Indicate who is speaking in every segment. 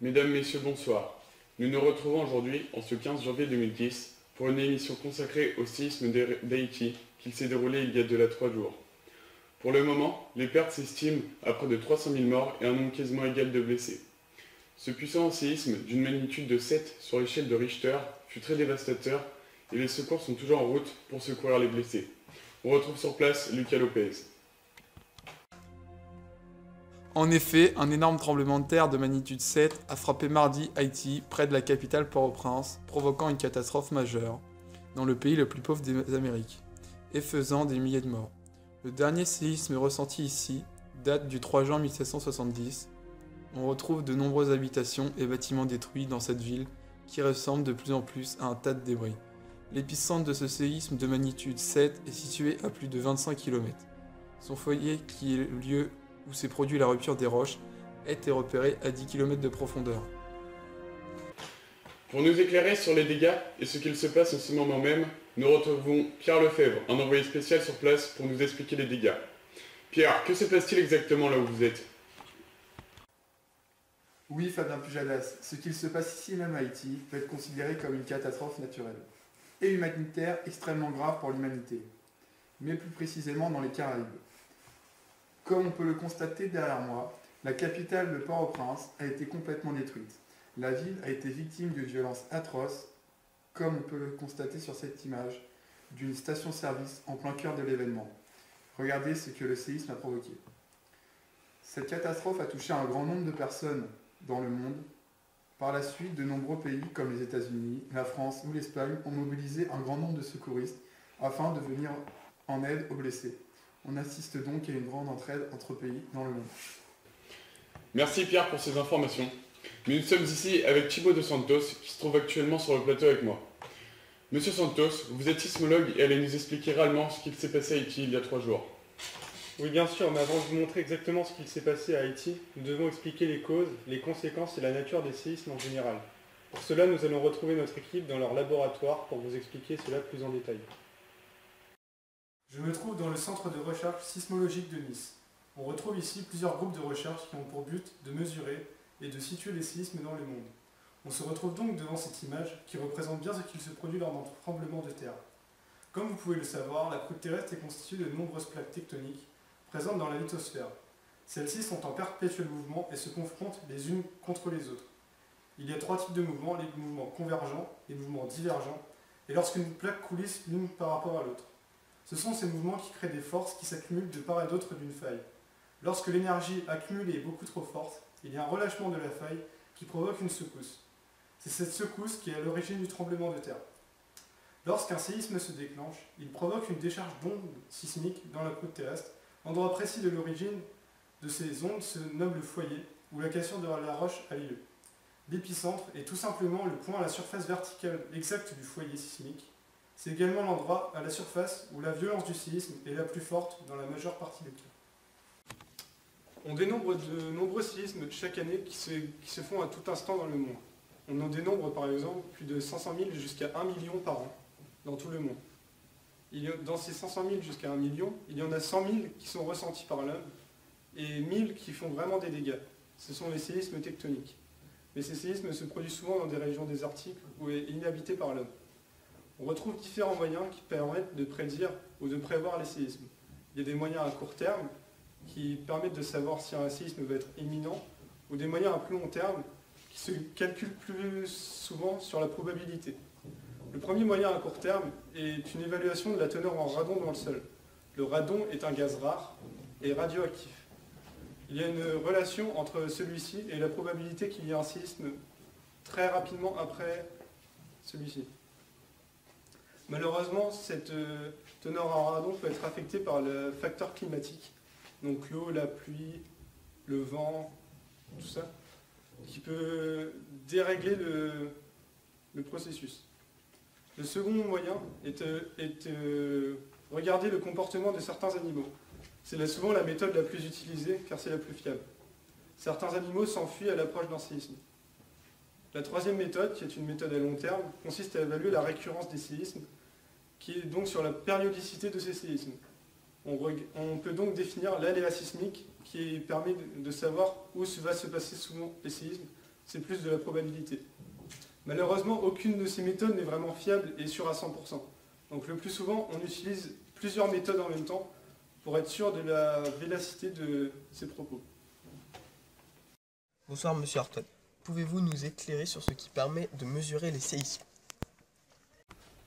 Speaker 1: Mesdames, Messieurs, bonsoir. Nous nous retrouvons aujourd'hui, en ce 15 janvier 2010, pour une émission consacrée au séisme d'Haïti qui s'est déroulé il y a de là 3 jours. Pour le moment, les pertes s'estiment à près de 300 000 morts et un nombre quasiment égal de blessés. Ce puissant séisme, d'une magnitude de 7 sur l'échelle de Richter, fut très dévastateur et les secours sont toujours en route pour secourir les blessés. On retrouve sur place Lucas Lopez.
Speaker 2: En effet, un énorme tremblement de terre de magnitude 7 a frappé mardi Haïti, près de la capitale Port-au-Prince, provoquant une catastrophe majeure dans le pays le plus pauvre des Amériques, et faisant des milliers de morts. Le dernier séisme ressenti ici date du 3 juin 1770. On retrouve de nombreuses habitations et bâtiments détruits dans cette ville qui ressemble de plus en plus à un tas de débris. L'épicentre de ce séisme de magnitude 7 est situé à plus de 25 km. Son foyer, qui est le lieu où s'est produit la rupture des roches, a été repéré à 10 km de profondeur.
Speaker 1: Pour nous éclairer sur les dégâts et ce qu'il se passe en ce moment même, nous retrouvons Pierre Lefebvre, un envoyé spécial sur place pour nous expliquer les dégâts. Pierre, que se passe-t-il exactement là où vous êtes ?
Speaker 3: Oui, Fabien Pujadas, ce qu'il se passe ici même à Haïti peut être considéré comme une catastrophe naturelle et humanitaire extrêmement grave pour l'humanité, mais plus précisément dans les Caraïbes. Comme on peut le constater derrière moi, la capitale de Port-au-Prince a été complètement détruite. La ville a été victime de violences atroces, comme on peut le constater sur cette image, d'une station-service en plein cœur de l'événement. Regardez ce que le séisme a provoqué. Cette catastrophe a touché un grand nombre de personnes dans le monde. Par la suite, de nombreux pays comme les États-Unis, la France ou l'Espagne ont mobilisé un grand nombre de secouristes afin de venir en aide aux blessés. On assiste donc à une grande entraide entre pays dans le monde.
Speaker 1: Merci Pierre pour ces informations. Nous sommes ici avec Thibaut de Santos qui se trouve actuellement sur le plateau avec moi. Monsieur Santos, vous êtes sismologue et allez nous expliquer réellement ce qu'il s'est passé à Haïti il y a 3 jours.
Speaker 4: Oui, bien sûr, mais avant de vous montrer exactement ce qu'il s'est passé à Haïti, nous devons expliquer les causes, les conséquences et la nature des séismes en général. Pour cela, nous allons retrouver notre équipe dans leur laboratoire pour vous expliquer cela plus en détail.
Speaker 5: Je me trouve dans le centre de recherche sismologique de Nice. On retrouve ici plusieurs groupes de recherche qui ont pour but de mesurer et de situer les séismes dans le monde. On se retrouve donc devant cette image qui représente bien ce qu'il se produit lors d'un tremblement de terre. Comme vous pouvez le savoir, la croûte terrestre est constituée de nombreuses plaques tectoniques présentes dans la lithosphère. Celles-ci sont en perpétuel mouvement et se confrontent les unes contre les autres. Il y a 3 types de mouvements, les mouvements convergents, les mouvements divergents, et lorsqu'une plaque coulisse l'une par rapport à l'autre. Ce sont ces mouvements qui créent des forces qui s'accumulent de part et d'autre d'une faille. Lorsque l'énergie accumulée est beaucoup trop forte, il y a un relâchement de la faille qui provoque une secousse. C'est cette secousse qui est à l'origine du tremblement de terre. Lorsqu'un séisme se déclenche, il provoque une décharge d'ondes sismiques dans la croûte terrestre. L'endroit précis de l'origine de ces ondes se nomme le foyer, où la cassure de la roche a lieu. L'épicentre est tout simplement le point à la surface verticale exacte du foyer sismique. C'est également l'endroit à la surface où la violence du séisme est la plus forte dans la majeure partie des cas. On dénombre de nombreux séismes chaque année qui se font à tout instant dans le monde. On en dénombre par exemple plus de 500 000 jusqu'à 1 million par an dans tout le monde. Dans ces 500 000 jusqu'à 1 million, il y en a 100 000 qui sont ressentis par l'homme et 1000 qui font vraiment des dégâts. Ce sont les séismes tectoniques. Mais ces séismes se produisent souvent dans des régions désertiques ou inhabitées par l'homme. On retrouve différents moyens qui permettent de prédire ou de prévoir les séismes. Il y a des moyens à court terme qui permettent de savoir si un séisme va être imminent, ou des moyens à plus long terme qui se calculent plus souvent sur la probabilité. Le premier moyen à court terme est une évaluation de la teneur en radon dans le sol. Le radon est un gaz rare et radioactif. Il y a une relation entre celui-ci et la probabilité qu'il y ait un séisme très rapidement après celui-ci. Malheureusement, cette teneur en radon peut être affectée par le facteur climatique, donc l'eau, la pluie, le vent, tout ça, qui peut dérégler le processus. Le second moyen est regarder le comportement de certains animaux. C'est souvent la méthode la plus utilisée car c'est la plus fiable. Certains animaux s'enfuient à l'approche d'un séisme. La troisième méthode, qui est une méthode à long terme, consiste à évaluer la récurrence des séismes, qui est donc sur la périodicité de ces séismes. On peut donc définir l'aléa sismique qui permet de savoir où va se passer souvent les séismes. c'est plus de la probabilité. Malheureusement, aucune de ces méthodes n'est vraiment fiable et sûre à 100%. Donc le plus souvent, on utilise plusieurs méthodes en même temps pour être sûr de la véracité de ces propos.
Speaker 6: Bonsoir Monsieur Horton. Pouvez-vous nous éclairer sur ce qui permet de mesurer les séismes?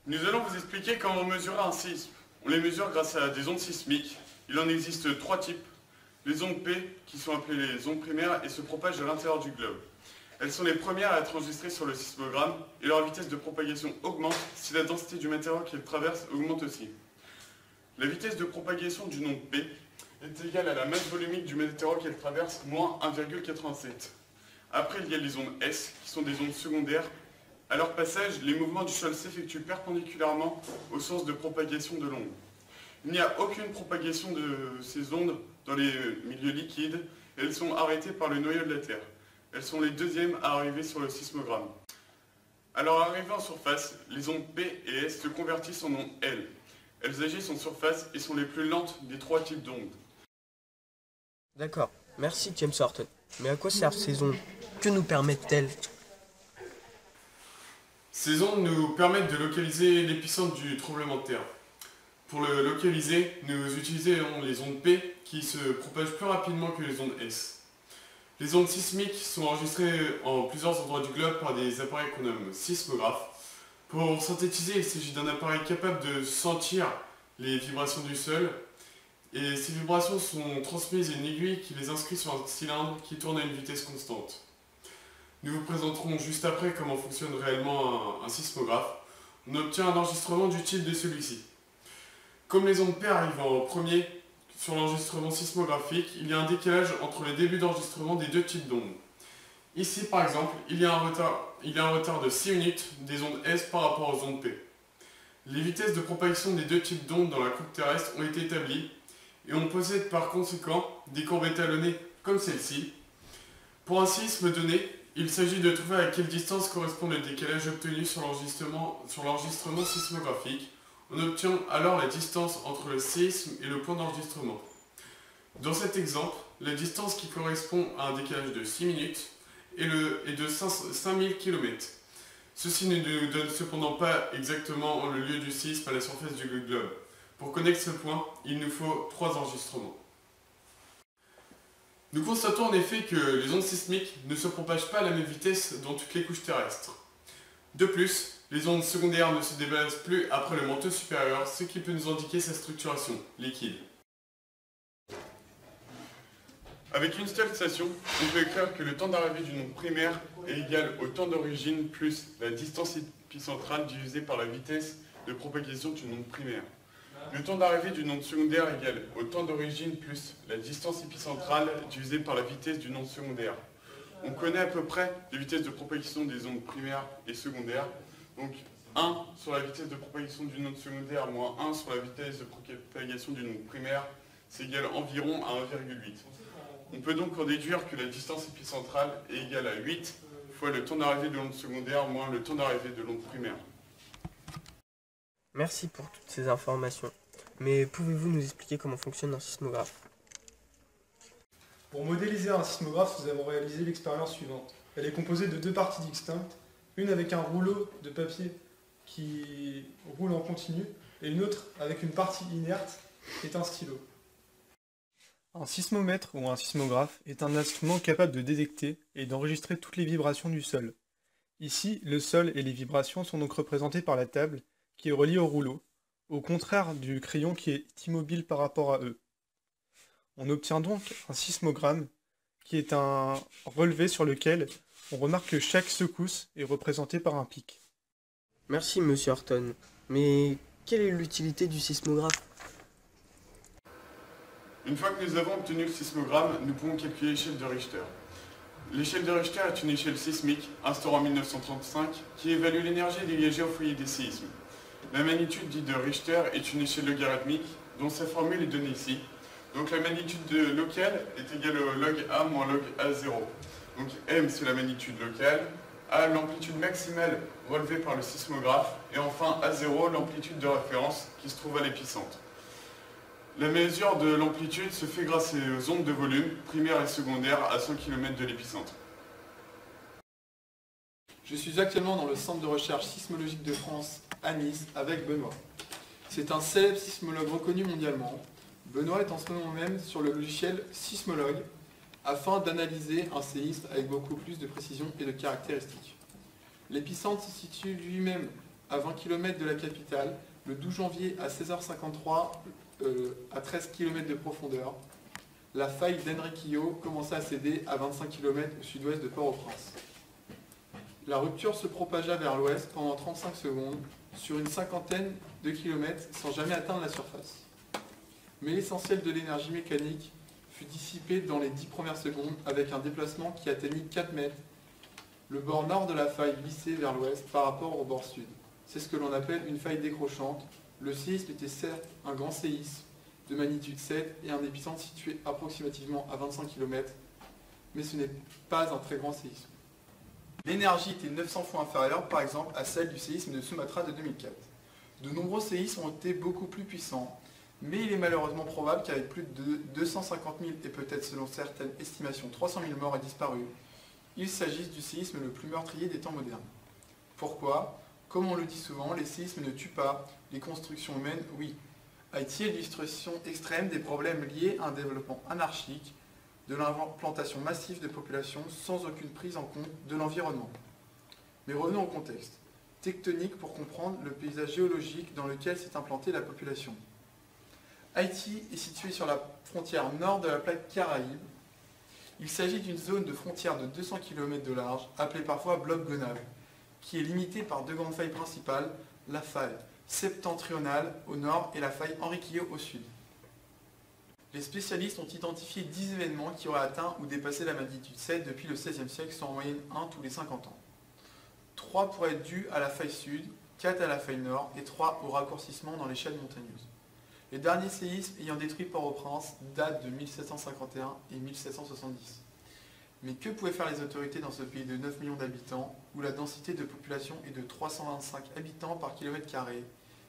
Speaker 1: Nous allons vous expliquer comment mesurer un séisme. On les mesure grâce à des ondes sismiques. Il en existe 3 types. Les ondes P, qui sont appelées les ondes primaires et se propagent à l'intérieur du globe. Elles sont les premières à être enregistrées sur le sismogramme et leur vitesse de propagation augmente si la densité du matériau qu'elles traversent augmente aussi. La vitesse de propagation d'une onde P est égale à la masse volumique du matériau qu'elle traverse moins 1,87. Après, il y a les ondes S, qui sont des ondes secondaires. À leur passage, les mouvements du sol s'effectuent perpendiculairement au sens de propagation de l'onde. Il n'y a aucune propagation de ces ondes dans les milieux liquides et elles sont arrêtées par le noyau de la Terre. Elles sont les deuxièmes à arriver sur le sismogramme. À leur arrivée en surface, les ondes P et S se convertissent en ondes L. Elles agissent en surface et sont les plus lentes des 3 types d'ondes.
Speaker 6: D'accord, merci James Horton. Mais à quoi servent ces ondes? Que nous permettent-elles?
Speaker 1: Ces ondes nous permettent de localiser l'épicentre du tremblement de terre. Pour le localiser, nous utilisons les ondes P qui se propagent plus rapidement que les ondes S. Les ondes sismiques sont enregistrées en plusieurs endroits du globe par des appareils qu'on nomme sismographes. Pour synthétiser, il s'agit d'un appareil capable de sentir les vibrations du sol. Et ces vibrations sont transmises à une aiguille qui les inscrit sur un cylindre qui tourne à une vitesse constante. Nous vous présenterons juste après comment fonctionne réellement un sismographe. On obtient un enregistrement du type de celui-ci. Comme les ondes P arrivent en premier sur l'enregistrement sismographique, il y a un décalage entre les débuts d'enregistrement des 2 types d'ondes. Ici par exemple, il y a un retard de 6 minutes des ondes S par rapport aux ondes P. Les vitesses de propagation des 2 types d'ondes dans la coupe terrestre ont été établies et on possède par conséquent des courbes étalonnées comme celle-ci. Pour un séisme donné, il s'agit de trouver à quelle distance correspond le décalage obtenu sur l'enregistrement sismographique. On obtient alors la distance entre le séisme et le point d'enregistrement. Dans cet exemple, la distance qui correspond à un décalage de 6 minutes est de 5000 km. Ceci ne nous donne cependant pas exactement le lieu du séisme à la surface du globe. Pour connaître ce point, il nous faut 3 enregistrements. Nous constatons en effet que les ondes sismiques ne se propagent pas à la même vitesse dans toutes les couches terrestres. De plus, les ondes secondaires ne se déplacent plus après le manteau supérieur, ce qui peut nous indiquer sa structuration, liquide. Avec une seule station, on peut écrire que le temps d'arrivée d'une onde primaire est égal au temps d'origine plus la distance épicentrale divisée par la vitesse de propagation d'une onde primaire. Le temps d'arrivée d'une onde secondaire est égal au temps d'origine plus la distance épicentrale divisée par la vitesse d'une onde secondaire. On connaît à peu près les vitesses de propagation des ondes primaires et secondaires. Donc 1 sur la vitesse de propagation d'une onde secondaire moins 1 sur la vitesse de propagation d'une onde primaire, c'est égal environ à 1,8. On peut donc en déduire que la distance épicentrale est égale à 8 fois le temps d'arrivée de l'onde secondaire moins le temps d'arrivée de l'onde primaire.
Speaker 6: Merci pour toutes ces informations. Mais pouvez-vous nous expliquer comment fonctionne un sismographe?
Speaker 5: Pour modéliser un sismographe, nous avons réalisé l'expérience suivante. Elle est composée de 2 parties distinctes, une avec un rouleau de papier qui roule en continu et une autre avec une partie inerte qui est un stylo. Un sismomètre ou un sismographe est un instrument capable de détecter et d'enregistrer toutes les vibrations du sol. Ici, le sol et les vibrations sont donc représentés par la table qui est reliée au rouleau, au contraire du crayon qui est immobile par rapport à eux. On obtient donc un sismogramme qui est un relevé sur lequel on remarque que chaque secousse est représentée par un pic.
Speaker 6: Merci Monsieur Horton. Mais quelle est l'utilité du sismographe?
Speaker 1: Une fois que nous avons obtenu le sismogramme, nous pouvons calculer l'échelle de Richter. L'échelle de Richter est une échelle sismique, instaurée en 1935, qui évalue l'énergie dégagée au foyer des séismes. La magnitude dite de Richter est une échelle logarithmique, dont sa formule est donnée ici. Donc la magnitude locale est égale au log A moins log A0. Donc M c'est la magnitude locale, A l'amplitude maximale relevée par le sismographe, et enfin A0 l'amplitude de référence qui se trouve à l'épicentre. La mesure de l'amplitude se fait grâce aux ondes de volume, primaires et secondaires, à 100 km de l'épicentre.
Speaker 3: Je suis actuellement dans le centre de recherche sismologique de France à Nice avec Benoît. C'est un célèbre sismologue reconnu mondialement. Benoît est en ce moment même sur le logiciel Sismologue afin d'analyser un séisme avec beaucoup plus de précision et de caractéristiques. L'épicentre se situe lui-même à 20 km de la capitale, le 12 janvier à 16h53 à 13 km de profondeur. La faille d'Enriquillo commença à céder à 25 km au sud-ouest de Port-au-Prince. La rupture se propagea vers l'ouest pendant 35 secondes sur une cinquantaine de kilomètres sans jamais atteindre la surface. Mais l'essentiel de l'énergie mécanique fut dissipé dans les 10 premières secondes avec un déplacement qui atteignit 4 mètres. Le bord nord de la faille glissait vers l'ouest par rapport au bord sud. C'est ce que l'on appelle une faille décrochante. Le séisme était certes un grand séisme de magnitude 7 et un épicentre situé approximativement à 25 km, mais ce n'est pas un très grand séisme. L'énergie était 900 fois inférieure, par exemple, à celle du séisme de Sumatra de 2004. De nombreux séismes ont été beaucoup plus puissants, mais il est malheureusement probable qu'avec plus de 250 000 et peut-être selon certaines estimations 300 000 morts et disparus, il s'agisse du séisme le plus meurtrier des temps modernes. Pourquoi ? Comme on le dit souvent, les séismes ne tuent pas, les constructions humaines, oui. Haïti est l'illustration extrême des problèmes liés à un développement anarchique, de l'implantation massive de populations sans aucune prise en compte de l'environnement. Mais revenons au contexte. Tectonique pour comprendre le paysage géologique dans lequel s'est implantée la population. Haïti est situé sur la frontière nord de la plaque Caraïbe. Il s'agit d'une zone de frontière de 200 km de large, appelée parfois bloc Gonave, qui est limitée par deux grandes failles principales, la faille septentrionale au nord et la faille Enriquillo au sud. Les spécialistes ont identifié 10 événements qui auraient atteint ou dépassé la magnitude 7 depuis le XVIe siècle, soit en moyenne 1 tous les 50 ans. 3 pourraient être dus à la faille sud, 4 à la faille nord et 3 au raccourcissement dans l'échelle montagneuse. Les derniers séismes ayant détruit Port-au-Prince datent de 1751 et 1770. Mais que pouvaient faire les autorités dans ce pays de 9 millions d'habitants, où la densité de population est de 325 habitants par kilomètre carré,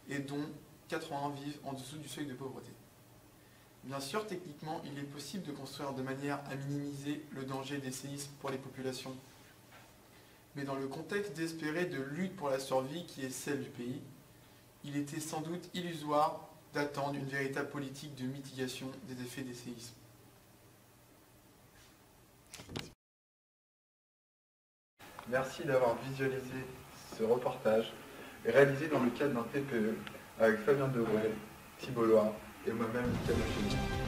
Speaker 3: et dont 80 vivent en dessous du seuil de pauvreté? Bien sûr, techniquement, il est possible de construire de manière à minimiser le danger des séismes pour les populations. Mais dans le contexte désespéré de lutte pour la survie qui est celle du pays, il était sans doute illusoire d'attendre une véritable politique de mitigation des effets des séismes. Merci d'avoir visualisé ce reportage réalisé dans le cadre d'un TPE avec Fabien Debray, Thibault Loire et moi-même, Michael Lachemy.